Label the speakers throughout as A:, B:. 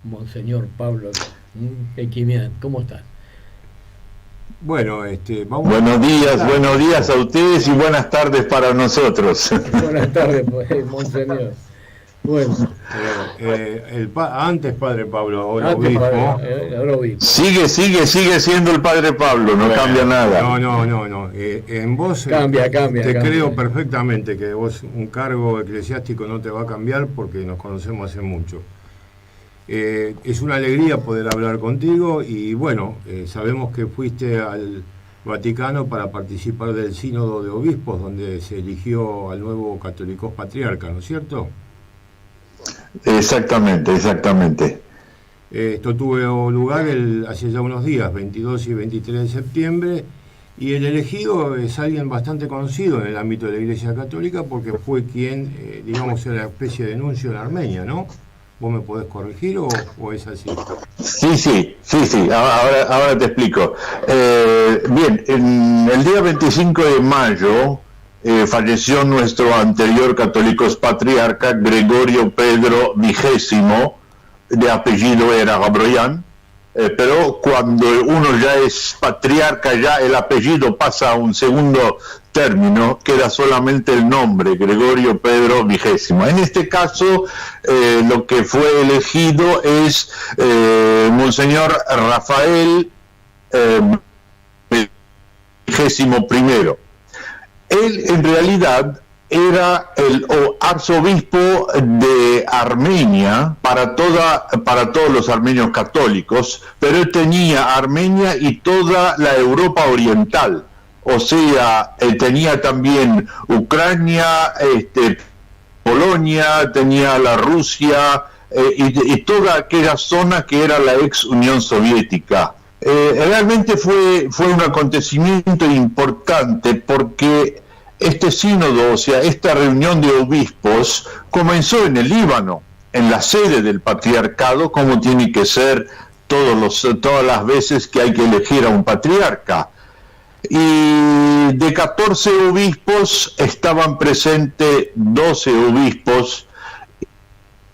A: Monseñor Pablo Equimián. ¿Cómo estás?
B: Bueno, vamos.
C: Buenos días a ustedes y buenas tardes para nosotros.
A: Buenas tardes, Monseñor. Bueno.
B: Antes Padre Pablo, ahora
A: Antes
B: obispo.
A: ahora obispo.
C: Sigue siendo el Padre Pablo, no cambia nada.
B: No. En vos
A: Cambia.
B: Creo perfectamente que vos un cargo eclesiástico no te va a cambiar porque nos conocemos hace mucho. Es una alegría poder hablar contigo y bueno, sabemos que fuiste al Vaticano para participar del Sínodo de Obispos, donde se eligió al nuevo Catholicós Patriarca, ¿no es cierto?
C: Exactamente.
B: Esto tuvo lugar hace ya unos días, 22 y 23 de septiembre, y el elegido es alguien bastante conocido en el ámbito de la Iglesia Católica porque fue quien, digamos, era una especie de nuncio en Armenia, ¿no? ¿Vos me podés corregir o es así?
C: Sí. Ahora te explico. Bien, el día 25 de mayo falleció nuestro anterior Catholicós Patriarca, Gregorio Pedro XX, de apellido era Gabroyan, pero cuando uno ya es patriarca, ya el apellido pasa a un segundo término, queda solamente el nombre, Gregorio Pedro XX. En este caso, lo que fue elegido es Monseñor Rafael XXI. Él en realidad era el arzobispo de Armenia para todos los armenios católicos, pero él tenía Armenia y toda la Europa oriental, o sea, tenía también Ucrania, Polonia, tenía la Rusia y toda aquella zona que era la ex Unión Soviética. Realmente fue un acontecimiento importante porque este sínodo, o sea, esta reunión de obispos, comenzó en el Líbano, en la sede del patriarcado, como tiene que ser todas las veces que hay que elegir a un patriarca. Y de 14 obispos estaban presentes 12 obispos,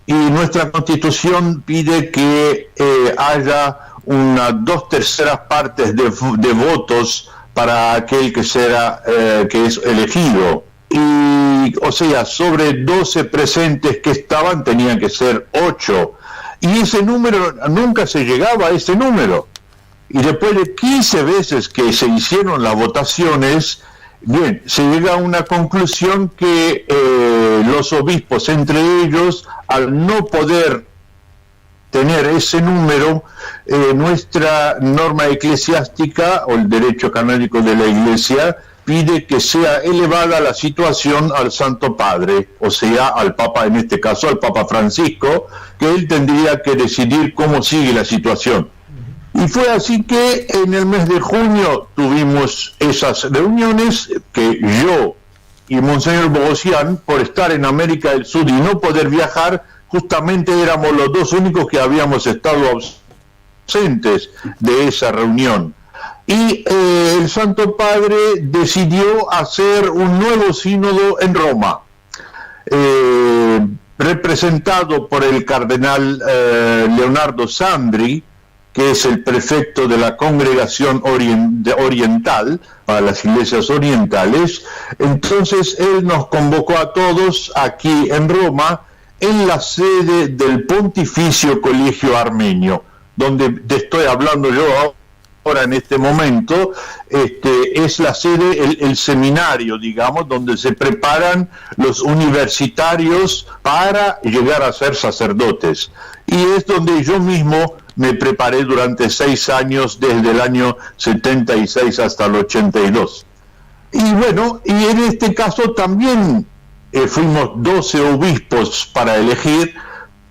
C: y nuestra Constitución pide que haya unas 2/3 partes de votos para aquel que es elegido. Y, o sea, sobre 12 presentes que estaban, tenían que ser 8. Y ese número, nunca se llegaba a ese número. Y después de 15 veces que se hicieron las votaciones, bien, se llega a una conclusión que los obispos, entre ellos, al no poder tener ese número, nuestra norma eclesiástica o el derecho canónico de la Iglesia pide que sea elevada la situación al Santo Padre, o sea, al Papa, en este caso al Papa Francisco, que él tendría que decidir cómo sigue la situación. Y fue así que en el mes de junio tuvimos esas reuniones que yo y Monseñor Bogosian, por estar en América del Sur y no poder viajar, justamente éramos los dos únicos que habíamos estado ausentes de esa reunión. Y el Santo Padre decidió hacer un nuevo sínodo en Roma, representado por el cardenal Leonardo Sandri, que es el prefecto de la Congregación Oriental, para las iglesias orientales. Entonces él nos convocó a todos aquí en Roma, en la sede del Pontificio Colegio Armenio, donde te estoy hablando yo ahora en este momento. Es la sede, el seminario, digamos, donde se preparan los universitarios para llegar a ser sacerdotes. Y es donde yo mismo me preparé durante 6 años, desde el año 76 hasta el 82. Y bueno, y en este caso también fuimos 12 obispos para elegir,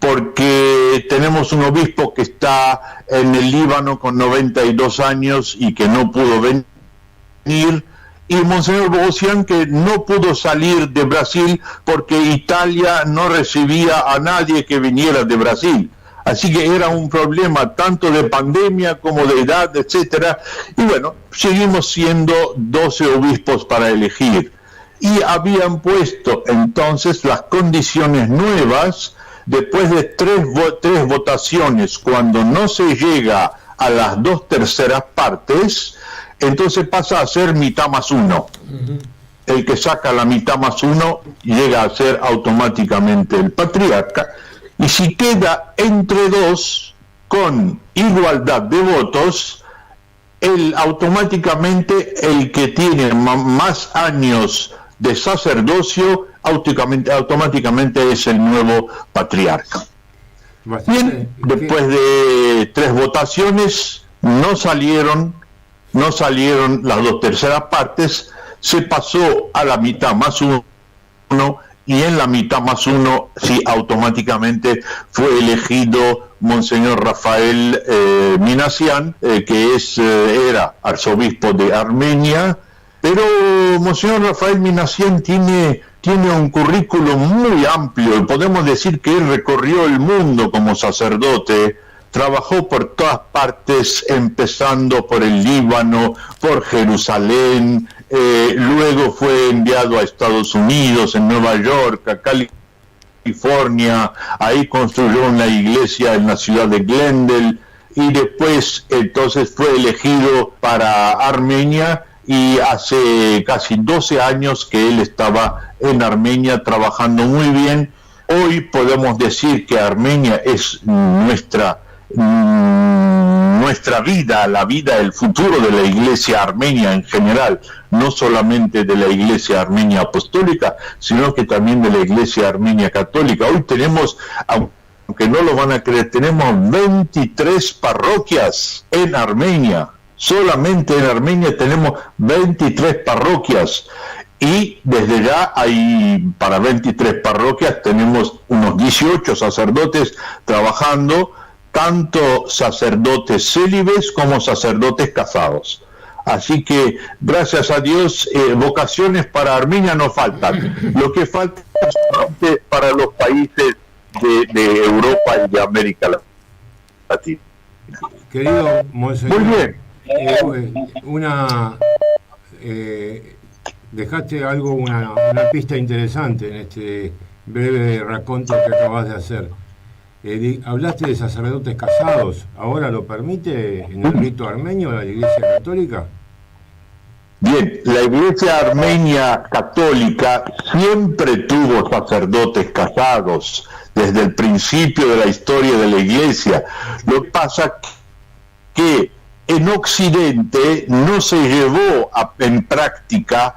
C: porque tenemos un obispo que está en el Líbano con 92 años y que no pudo venir, y Monseñor Bogosian, que no pudo salir de Brasil porque Italia no recibía a nadie que viniera de Brasil. Así que era un problema tanto de pandemia como de edad, etcétera. Y bueno, seguimos siendo 12 obispos para elegir. Y habían puesto entonces las condiciones nuevas después de tres votaciones, cuando no se llega a las 2/3 partes, entonces pasa a ser mitad más uno. El que saca la mitad más uno llega a ser automáticamente el patriarca, y si queda entre dos con igualdad de votos, automáticamente el que tiene más años de sacerdocio automáticamente es el nuevo patriarca. Bien, después de 3 votaciones no salieron las 2/3 partes, se pasó a la mitad más uno, y en la mitad más uno sí automáticamente fue elegido Monseñor Rafael Minassian, que era arzobispo de Armenia. Pero Monseñor Rafael Minassian tiene un currículum muy amplio, y podemos decir que él recorrió el mundo como sacerdote, trabajó por todas partes, empezando por el Líbano, por Jerusalén, luego fue enviado a Estados Unidos, en Nueva York, a California, ahí construyó una iglesia en la ciudad de Glendale, y después entonces fue elegido para Armenia, y hace casi 12 años que él estaba en Armenia trabajando muy bien. Hoy podemos decir que Armenia es nuestra vida, la vida, el futuro de la iglesia armenia en general, no solamente de la iglesia armenia apostólica, sino que también de la iglesia armenia católica. Hoy tenemos, aunque no lo van a creer, tenemos 23 parroquias en Armenia. Solamente en Armenia tenemos 23 parroquias, y desde ya para 23 parroquias tenemos unos 18 sacerdotes trabajando, tanto sacerdotes célibes como sacerdotes casados. Así que, gracias a Dios, vocaciones para Armenia no faltan. Lo que falta es para los países de Europa y de América Latina.
B: Querido Monseñor,
C: muy bien.
B: Dejaste una pista interesante en este breve raconto que acabas de hacer. Hablaste de sacerdotes casados. ¿Ahora lo permite en el rito armenio la Iglesia Católica?
C: Bien, la Iglesia Armenia Católica siempre tuvo sacerdotes casados desde el principio de la historia de la Iglesia. Lo que pasa que en Occidente no se llevó en práctica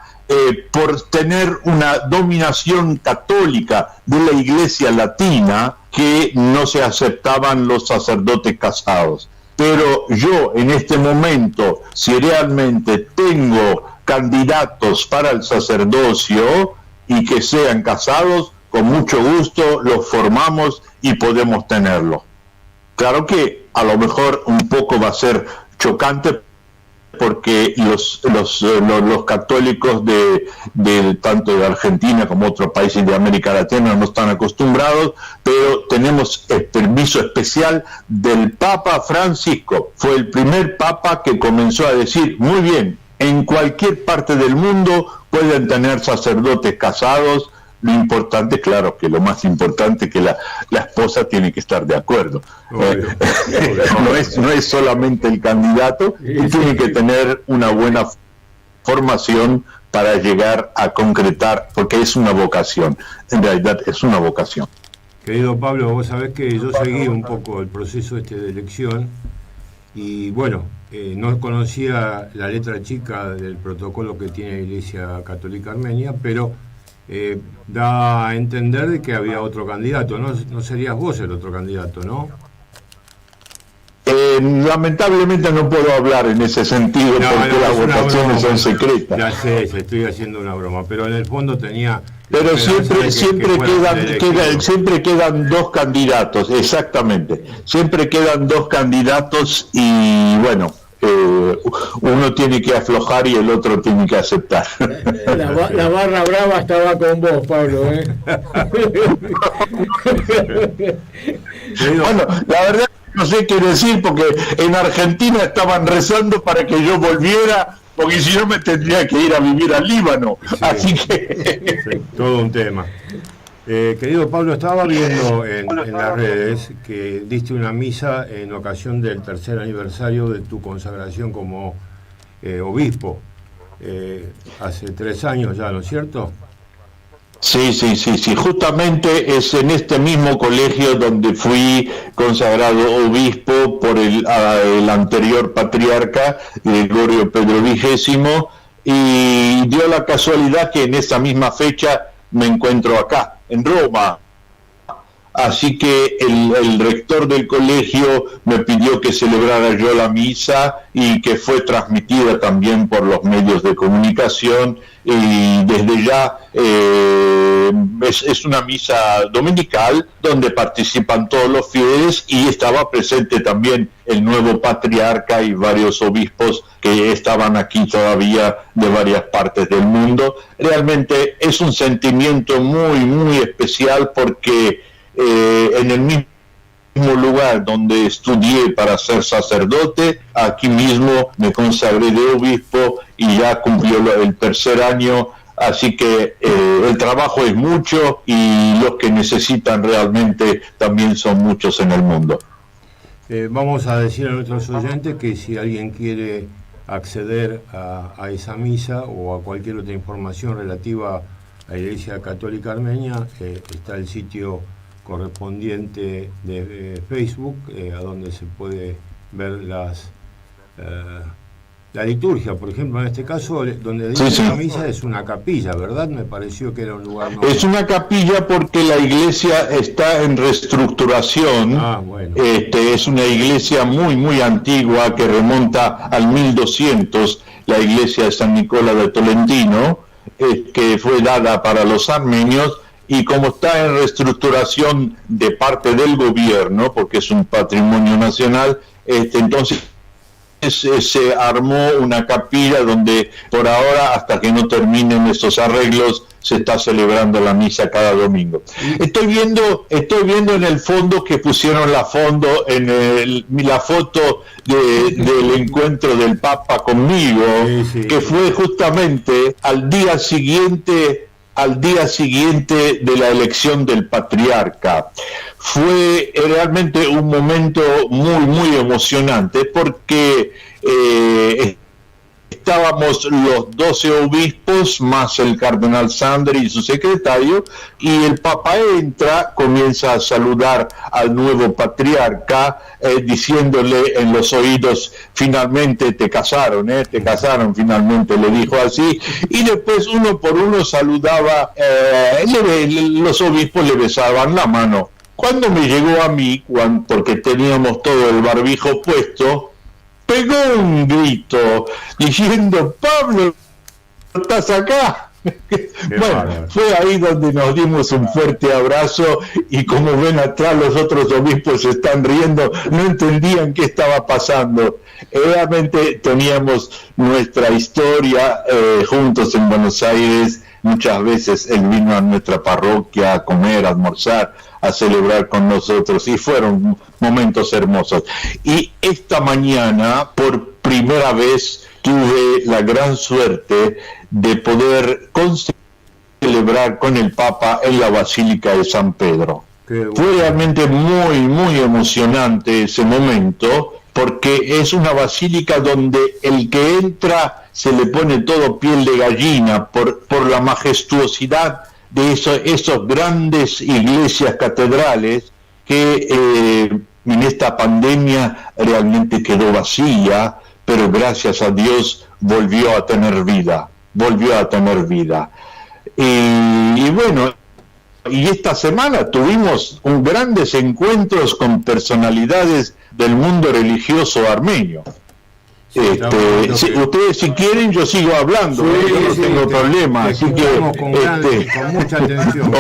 C: por tener una dominación católica de la Iglesia Latina, que no se aceptaban los sacerdotes casados. Pero yo en este momento, si realmente tengo candidatos para el sacerdocio y que sean casados, con mucho gusto los formamos y podemos tenerlo. Claro que a lo mejor un poco va a ser chocante, porque los católicos de tanto de Argentina como otros países de América Latina no están acostumbrados, pero tenemos el permiso especial del Papa Francisco. Fue el primer papa que comenzó a decir, muy bien, en cualquier parte del mundo pueden tener sacerdotes casados. Lo importante, claro, que lo más importante es que la esposa tiene que estar de acuerdo. No es solamente el candidato, y tiene que tener una buena formación para llegar a concretar, porque es una vocación, en realidad es una vocación.
B: Querido Pablo, vos sabés que yo seguí un poco el proceso de elección, y bueno, no conocía la letra chica del protocolo que tiene la Iglesia Católica Armenia, pero da a entender de que había otro candidato. No serías vos el otro candidato, ¿no?
C: Lamentablemente no puedo hablar en ese sentido, porque las votaciones son secretas.
B: Ya sé, estoy haciendo una broma, pero en el fondo tenía...
C: Pero siempre quedan 2 candidatos, exactamente. Siempre quedan 2 candidatos, y bueno, uno tiene que aflojar y el otro tiene que aceptar.
A: La barra brava estaba con vos, Pablo, ¿eh?
C: Bueno, la verdad no sé qué decir, porque en Argentina estaban rezando para que yo volviera, porque si no me tendría que ir a vivir al Líbano. Sí, así que...
B: Sí, todo un tema. Querido Pablo, estaba viendo en las redes que diste una misa en ocasión del 3er aniversario de tu consagración como obispo. Hace 3 años ya, ¿no es cierto?
C: Sí, justamente es en este mismo colegio donde fui consagrado obispo por el anterior patriarca, Gregorio Pedro XX, y dio la casualidad que en esa misma fecha me encuentro acá, en Roma. Así que el rector del colegio me pidió que celebrara yo la misa y que fue transmitida también por los medios de comunicación, y desde ya es una misa dominical donde participan todos los fieles, y estaba presente también el nuevo patriarca y varios obispos que estaban aquí todavía de varias partes del mundo. Realmente es un sentimiento muy, muy especial porque en el mismo lugar donde estudié para ser sacerdote, aquí mismo me consagré de obispo y ya cumplió el 3er año, así que el trabajo es mucho y los que necesitan realmente también son muchos en el mundo.
B: Vamos a decir a nuestros oyentes que si alguien quiere acceder a esa misa o a cualquier otra información relativa a la Iglesia Católica Armenia, está el sitio correspondiente de Facebook, a donde se puede ver la liturgia. Por ejemplo, en este caso, donde dice la misa es una capilla, ¿verdad? Me pareció que era un lugar normal.
C: Es una capilla porque la iglesia está en reestructuración.
B: Bueno.
C: Es una iglesia muy, muy antigua que remonta al 1200, la iglesia de San Nicolás de Tolentino, que fue dada para los armenios, y como está en reestructuración de parte del gobierno, porque es un patrimonio nacional, entonces se armó una capilla donde por ahora, hasta que no terminen estos arreglos, se está celebrando la misa cada domingo. Estoy viendo en el fondo que pusieron la foto del encuentro del Papa conmigo, que fue justamente al día siguiente de la elección del patriarca. Fue realmente un momento muy, muy emocionante porque estábamos los 12 obispos más el cardenal Sandri y su secretario, y el Papa comienza a saludar al nuevo patriarca, diciéndole en los oídos: finalmente te casaron finalmente, le dijo así, y después uno por uno saludaba, los obispos le besaban la mano. Cuando me llegó a mí, porque teníamos todo el barbijo puesto, pegó un grito diciendo: Pablo, ¿estás acá? Bueno, fue ahí donde nos dimos un fuerte abrazo, y como ven atrás los otros obispos se están riendo, no entendían qué estaba pasando. Realmente teníamos nuestra historia juntos en Buenos Aires. Muchas veces él vino a nuestra parroquia a comer, a almorzar, a celebrar con nosotros, y fueron momentos hermosos. Y esta mañana, por primera vez, tuve la gran suerte de poder celebrar con el Papa en la Basílica de San Pedro. Fue realmente muy, muy emocionante ese momento, porque es una basílica donde el que entra se le pone todo piel de gallina por la majestuosidad de esos grandes iglesias catedrales que en esta pandemia realmente quedó vacía, pero gracias a Dios volvió a tener vida. Y bueno, y esta semana tuvimos grandes encuentros con personalidades del mundo religioso armenio. Ustedes si quieren yo sigo hablando, yo no tengo problema, así que
B: con mucha atención,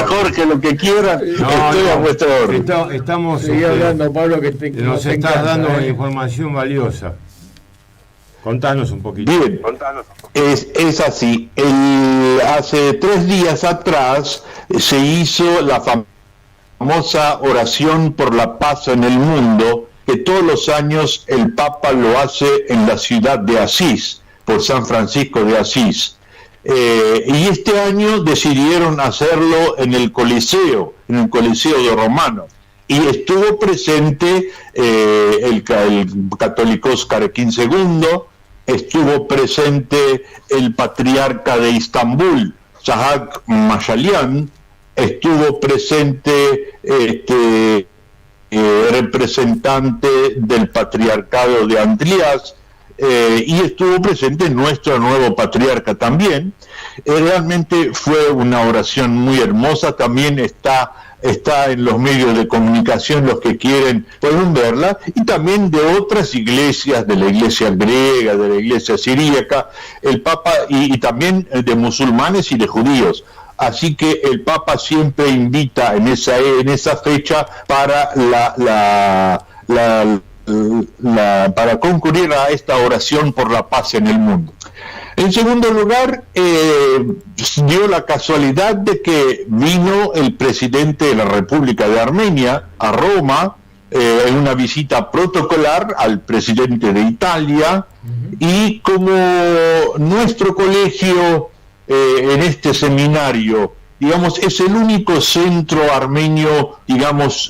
C: Jorge, lo que quieran, estoy a vuestra orden.
B: Estamos
A: hablando, Pablo,
B: nos estás dando información valiosa. Contanos un poquito.
C: Bien, es así. Hace 3 días atrás se hizo la famosa oración por la paz en el mundo, que todos los años el Papa lo hace en la ciudad de Asís, por San Francisco de Asís. y este año decidieron hacerlo en el Coliseo de Romano, y estuvo presente el católico Joaquín II, estuvo presente el patriarca de Istambul, Shahak Mashalian, estuvo presente representante del patriarcado de Andrías, y estuvo presente nuestro nuevo patriarca también. Realmente fue una oración muy hermosa, también está en los medios de comunicación, los que quieren pueden verla, y también de otras iglesias, de la iglesia griega, de la iglesia siríaca, el Papa, y también de musulmanes y de judíos. Así que el Papa siempre invita en esa fecha para para concurrir a esta oración por la paz en el mundo. En segundo lugar, dio la casualidad de que vino el presidente de la República de Armenia a Roma en una visita protocolar al presidente de Italia, y como nuestro colegio en este seminario, digamos, es el único centro armenio, digamos,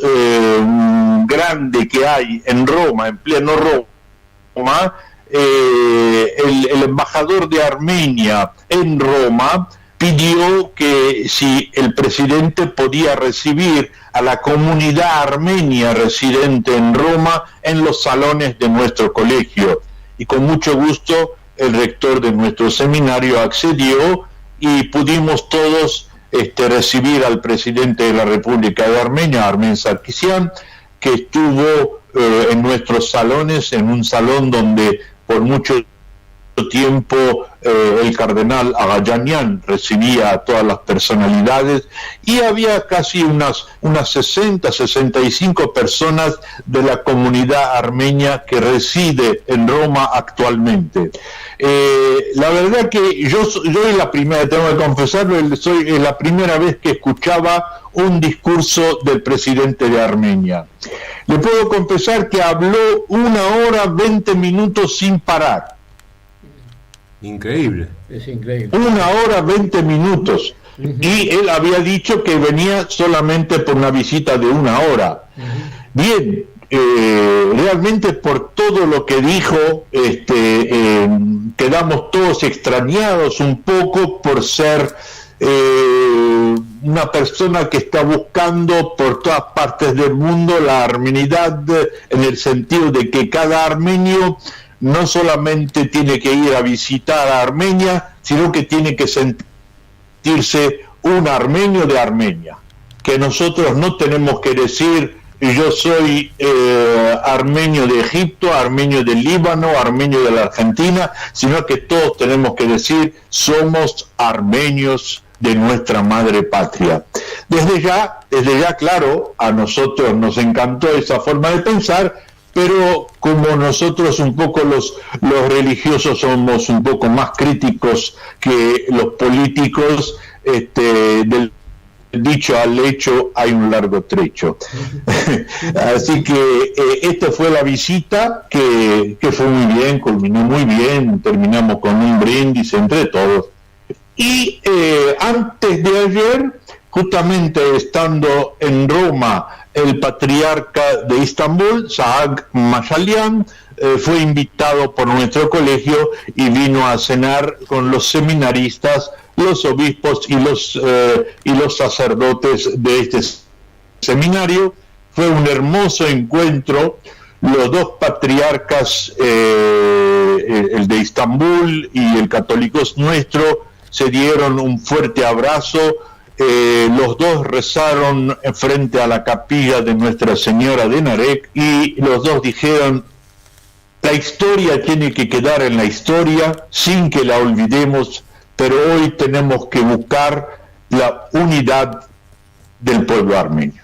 C: grande que hay en Roma, en pleno Roma, el embajador de Armenia en Roma pidió que si el presidente podía recibir a la comunidad armenia residente en Roma en los salones de nuestro colegio, y con mucho gusto el rector de nuestro seminario accedió, y pudimos todos recibir al presidente de la República de Armenia, Armen Sarkisian, que estuvo en nuestros salones, en un salón donde por mucho tiempo el cardenal Agayanian recibía a todas las personalidades, y había casi unas 65 personas de la comunidad armenia que reside en Roma actualmente. La verdad que yo es la primera, tengo que confesarlo, es la primera vez que escuchaba un discurso del presidente de Armenia. Le puedo confesar que habló 1 hora 20 minutos sin parar.
B: Increíble.
A: Es increíble.
C: 1 hora 20 minutos. Y él había dicho que venía solamente por una visita de 1 hora. Bien, realmente por todo lo que dijo, quedamos todos extrañados un poco por ser una persona que está buscando por todas partes del mundo la armenidad, en el sentido de que cada armenio no solamente tiene que ir a visitar a Armenia, sino que tiene que sentirse un armenio de Armenia, que nosotros no tenemos que decir yo soy armenio de Egipto, armenio del Líbano, armenio de la Argentina, sino que todos tenemos que decir somos armenios de nuestra madre patria. Desde ya, claro, a nosotros nos encantó esa forma de pensar, pero como nosotros un poco los religiosos somos un poco más críticos que los políticos, del dicho al hecho hay un largo trecho. Así que esta fue la visita que fue muy bien, culminó muy bien, terminamos con un brindis entre todos. Y antes de ayer, justamente estando en Roma, el patriarca de Istambul, Shahak Mashalian, fue invitado por nuestro colegio y vino a cenar con los seminaristas, los obispos y los sacerdotes de este seminario. Fue un hermoso encuentro. Los dos patriarcas, el de Istambul y el católico nuestro, se dieron un fuerte abrazo. Los dos rezaron frente a la capilla de Nuestra Señora de Narek, y los dos dijeron: la historia tiene que quedar en la historia sin que la olvidemos, pero hoy tenemos que buscar la unidad del pueblo armenio.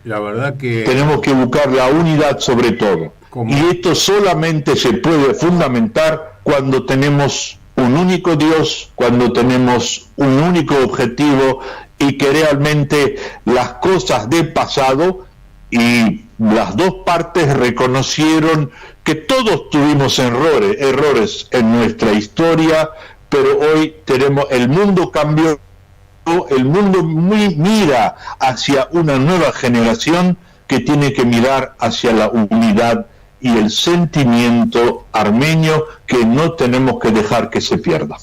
B: La verdad que
C: tenemos que buscar la unidad sobre todo. Y esto solamente se puede fundamentar cuando tenemos un único Dios, cuando tenemos un único objetivo, y que realmente las cosas del pasado, y las dos partes reconocieron que todos tuvimos errores en nuestra historia, pero hoy el mundo cambió, el mundo mira hacia una nueva generación que tiene que mirar hacia la unidad y el sentimiento armenio que no tenemos que dejar que se pierda.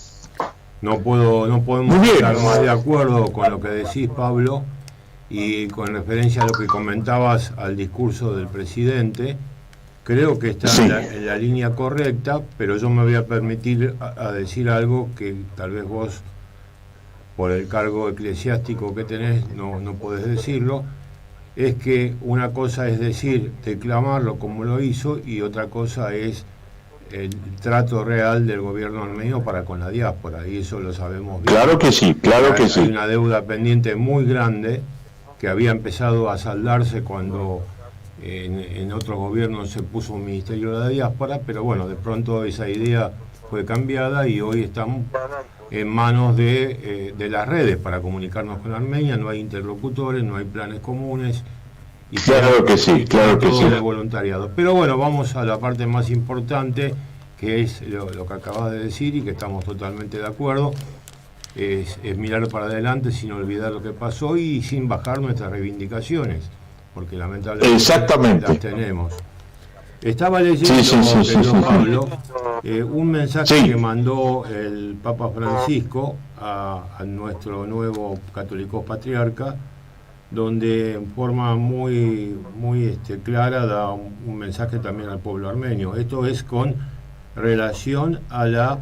B: No podemos estar más de acuerdo con lo que decís, Pablo, y con referencia a lo que comentabas al discurso del presidente. Creo que está en la línea correcta, pero yo me voy a permitir a decir algo que tal vez vos, por el cargo eclesiástico que tenés, no podés decirlo. Es que una cosa es declamarlo como lo hizo, y otra cosa es el trato real del gobierno armenio para con la diáspora, y eso lo sabemos bien.
C: Claro que sí, claro que sí.
B: Hay una deuda pendiente muy grande que había empezado a saldarse cuando en otros gobiernos se puso un ministerio de la diáspora, pero bueno, de pronto esa idea fue cambiada y hoy estamos en manos de las redes para comunicarnos con Armenia. No hay interlocutores, no hay planes comunes. Y
C: claro que sí, claro que sí.
B: De voluntariado. Pero bueno, vamos a la parte más importante, que es lo que acabas de decir y que estamos totalmente de acuerdo. Es mirar para adelante sin olvidar lo que pasó y sin bajar nuestras reivindicaciones, porque lamentablemente
C: exactamente
B: las tenemos. Estaba leyendo, Pablo, un mensaje que mandó el Papa Francisco a nuestro nuevo católico patriarca, donde en forma muy clara da un mensaje también al pueblo armenio. Esto es con relación a la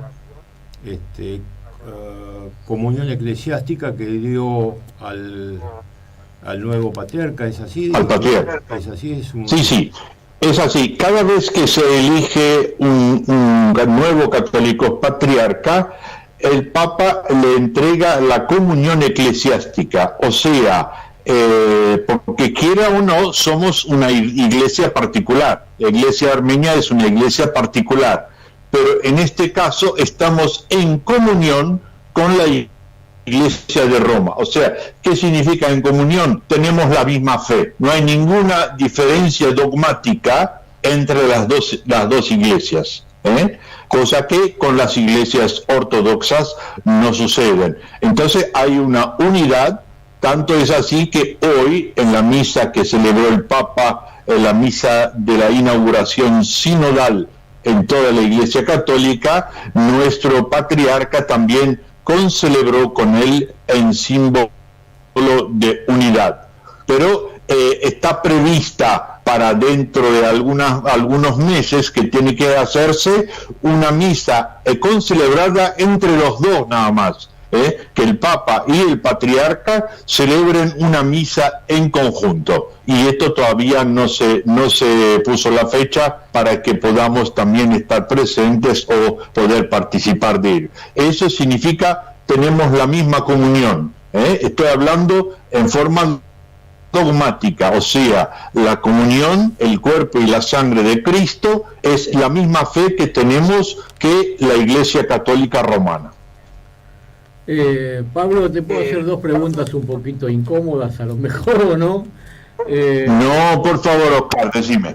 B: comunión eclesiástica que dio al nuevo patriarca. ¿Es así?
C: Al patriarca.
B: ¿Es así?
C: Sí. Es así, cada vez que se elige un nuevo católico patriarca, el Papa le entrega la comunión eclesiástica, o sea, porque quiera o no, somos una iglesia particular, la iglesia armenia es una iglesia particular, pero en este caso estamos en comunión con la Iglesia de Roma. O sea, ¿qué significa en comunión? Tenemos la misma fe. No hay ninguna diferencia dogmática entre las dos iglesias, cosa que con las iglesias ortodoxas no suceden. Entonces hay una unidad, tanto es así que hoy en la misa que celebró el Papa, en la misa de la inauguración sinodal en toda la Iglesia Católica, nuestro patriarca también concelebró con él en símbolo de unidad. Pero está prevista para dentro de algunos meses que tiene que hacerse una misa concelebrada entre los dos nada más, que el Papa y el Patriarca celebren una misa en conjunto. Y esto todavía no se puso la fecha para que podamos también estar presentes o poder participar de él. Eso significa tenemos la misma comunión. Estoy hablando en forma dogmática, o sea, la comunión, el cuerpo y la sangre de Cristo es la misma fe que tenemos que la Iglesia Católica Romana.
A: Pablo, te puedo hacer dos preguntas un poquito incómodas, a lo mejor, ¿o no?
C: No, por favor, Oscar, decime.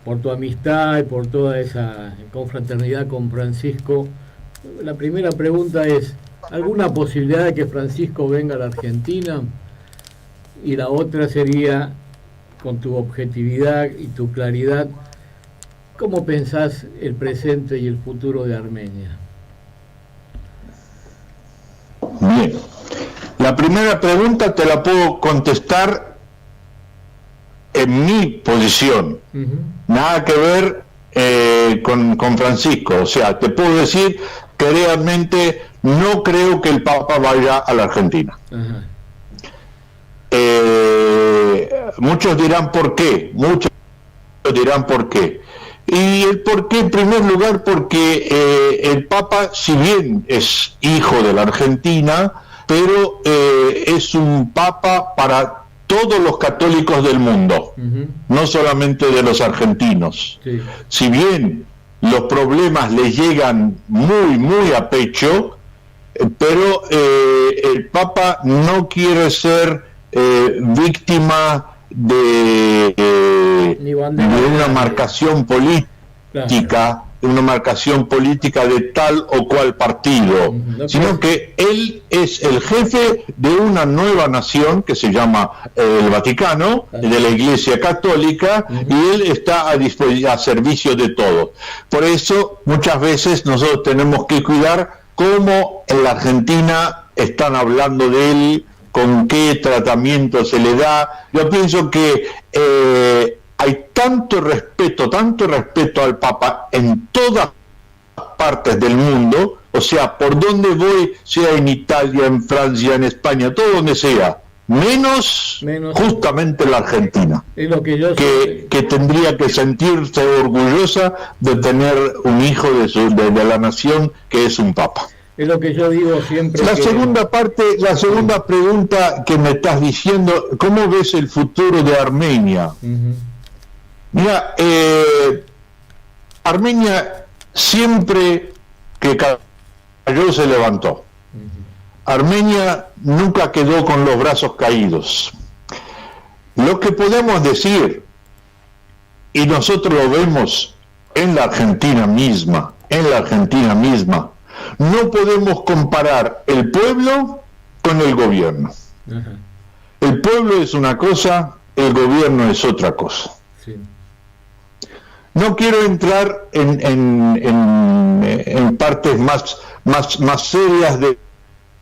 A: Por tu amistad y por toda esa confraternidad con Francisco, la primera pregunta es, ¿alguna posibilidad de que Francisco venga a la Argentina? Y la otra sería, con tu objetividad y tu claridad, ¿cómo pensás el presente y el futuro de Armenia?
C: Bien, la primera pregunta te la puedo contestar en mi posición, nada que ver con Francisco. O sea, te puedo decir que realmente no creo que el Papa vaya a la Argentina. Muchos dirán por qué, y el por qué en primer lugar porque el Papa, si bien es hijo de la Argentina, pero es un Papa para todos los católicos del mundo, no solamente de los argentinos. Sí. Si bien los problemas les llegan muy a pecho, pero el Papa no quiere ser víctima de una marcación política, una marcación política de tal o cual partido, sino que él es el jefe de una nueva nación que se llama el Vaticano, de la Iglesia Católica, y él está a servicio de todos. Por eso muchas veces nosotros tenemos que cuidar cómo en la Argentina están hablando de él, con qué tratamiento se le da. Yo pienso que hay tanto respeto al Papa en todas partes del mundo, o sea, por donde voy, sea en Italia, en Francia, en España, todo donde sea, menos justamente la Argentina,
A: es lo que, yo
C: que tendría que sentirse orgullosa de tener un hijo de la nación que es un Papa.
A: Es lo que yo digo siempre.
C: La segunda pregunta que me estás diciendo, ¿cómo ves el futuro de Armenia? Mira, Armenia siempre que cayó se levantó. Armenia nunca quedó con los brazos caídos. Lo que podemos decir, y nosotros lo vemos en la Argentina misma, no podemos comparar el pueblo con el gobierno. El pueblo es una cosa, el gobierno es otra cosa. Sí. No quiero entrar en partes más serias de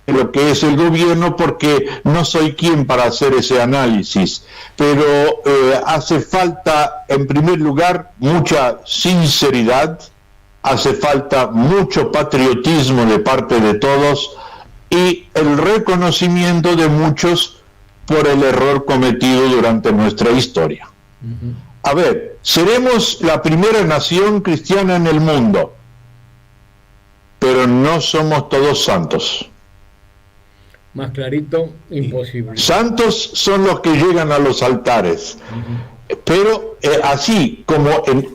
C: lo que es el gobierno, porque no soy quien para hacer ese análisis, pero hace falta, en primer lugar, mucha sinceridad, hace falta mucho patriotismo de parte de todos y el reconocimiento de muchos por el error cometido durante nuestra historia. A ver, seremos la primera nación cristiana en el mundo, pero no somos todos santos.
A: Más clarito, imposible.
C: Santos son los que llegan a los altares. Pero así como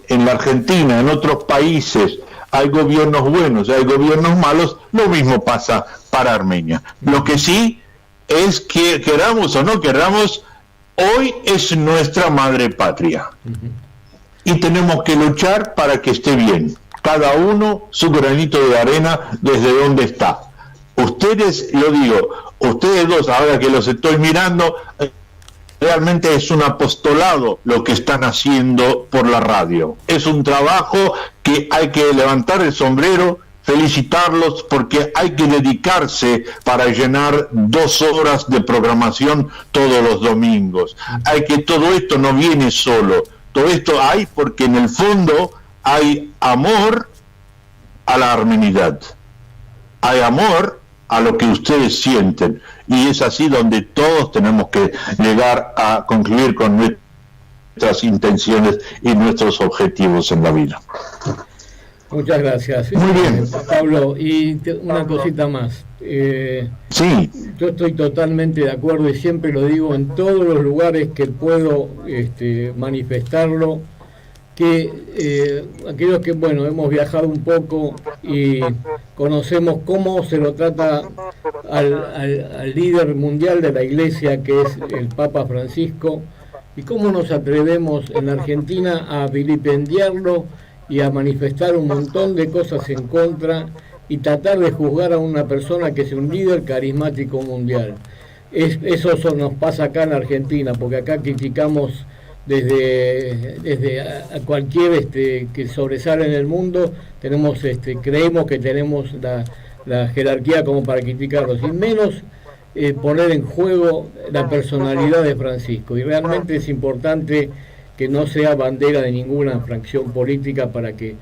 C: en la Argentina, en otros países, hay gobiernos buenos, hay gobiernos malos, lo mismo pasa para Armenia. Lo que sí es que, queramos o no queramos, hoy es nuestra madre patria. Y tenemos que luchar para que esté bien. Cada uno su granito de arena desde donde está. Ustedes, yo digo, ustedes dos, ahora que los estoy mirando, realmente es un apostolado lo que están haciendo por la radio. Es un trabajo que hay que levantar el sombrero, felicitarlos, porque hay que dedicarse para llenar 2 horas de programación todos los domingos. Todo esto no viene solo, todo esto hay porque en el fondo hay amor a la armenidad, hay amor a lo que ustedes sienten, y es así donde todos tenemos que llegar a concluir con nuestras intenciones y nuestros objetivos en la vida.
A: Muchas gracias.
C: Muy bien.
A: Pablo, y una cosita más.
C: Sí.
A: Yo estoy totalmente de acuerdo y siempre lo digo en todos los lugares que puedo manifestarlo, que aquellos que, hemos viajado un poco y conocemos cómo se lo trata al líder mundial de la Iglesia, que es el Papa Francisco, y cómo nos atrevemos en la Argentina a vilipendiarlo y a manifestar un montón de cosas en contra y tratar de juzgar a una persona que es un líder carismático mundial. Eso nos pasa acá en Argentina, porque acá criticamos desde a cualquier que sobresale en el mundo, creemos que tenemos la jerarquía como para criticarlo, sin menos poner en juego la personalidad de Francisco. Y realmente es importante que no sea bandera de ninguna fracción política, para que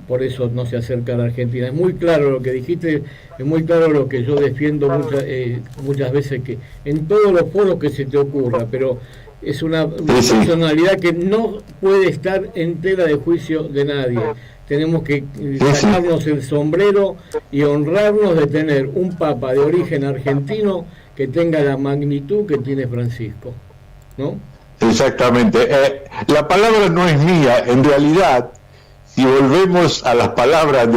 A: por eso no se acerca a la Argentina. Es muy claro lo que dijiste, es muy claro lo que yo defiendo muchas veces, que en todos los foros que se te ocurra, pero es una personalidad que no puede estar en tela de juicio de nadie. Tenemos que sacarnos el sombrero y honrarnos de tener un papa de origen argentino que tenga la magnitud que tiene Francisco, ¿no?
C: Exactamente. La palabra no es mía, en realidad, si volvemos a las palabras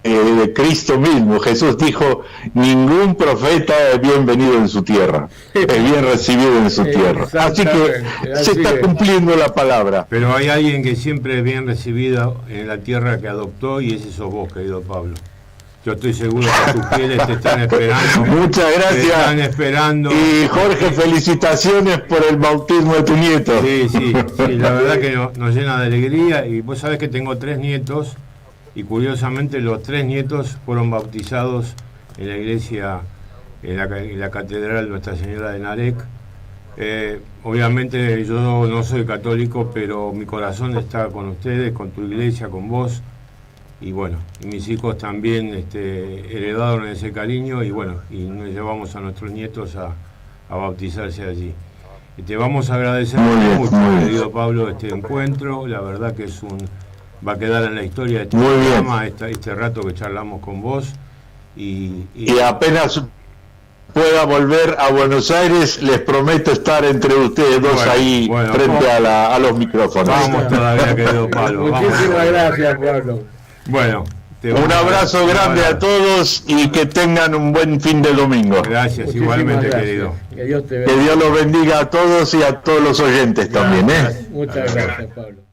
C: de Cristo mismo. Jesús dijo, ningún profeta es bienvenido en su tierra, es bien recibido en su tierra. Así que se está cumpliendo la palabra.
B: Pero hay alguien que siempre es bien recibido en la tierra que adoptó, y ese sos vos, querido Pablo. Yo estoy seguro que tus fieles te están esperando.
C: Muchas gracias.
B: Te están esperando.
C: Y Jorge, felicitaciones por el bautismo de tu nieto.
B: Sí, la verdad que nos llena de alegría. Y vos sabés que tengo 3 nietos, y curiosamente los 3 nietos fueron bautizados en la iglesia, en la catedral Nuestra Señora de Narek. Obviamente yo no soy católico, pero mi corazón está con ustedes, con tu iglesia, con vos. Y bueno, y mis hijos también heredaron ese cariño, y bueno, y nos llevamos a nuestros nietos a bautizarse allí. Y te vamos a agradecer mucho, querido Pablo, este encuentro. La verdad que va a quedar en la historia de este programa, este rato que charlamos con vos. Y
C: apenas pueda volver a Buenos Aires, les prometo estar entre ustedes dos ahí frente a los micrófonos.
B: Vamos todavía, querido Pablo.
A: Muchísimas gracias, Pablo.
B: Bueno,
C: un abrazo grande a todos y que tengan un buen fin de domingo.
B: Gracias,
A: Muchísimas
B: igualmente,
A: gracias.
B: querido.
A: Que Dios te bendiga.
C: Que Dios los bendiga a todos y a todos los oyentes también.
A: Muchas gracias, Pablo.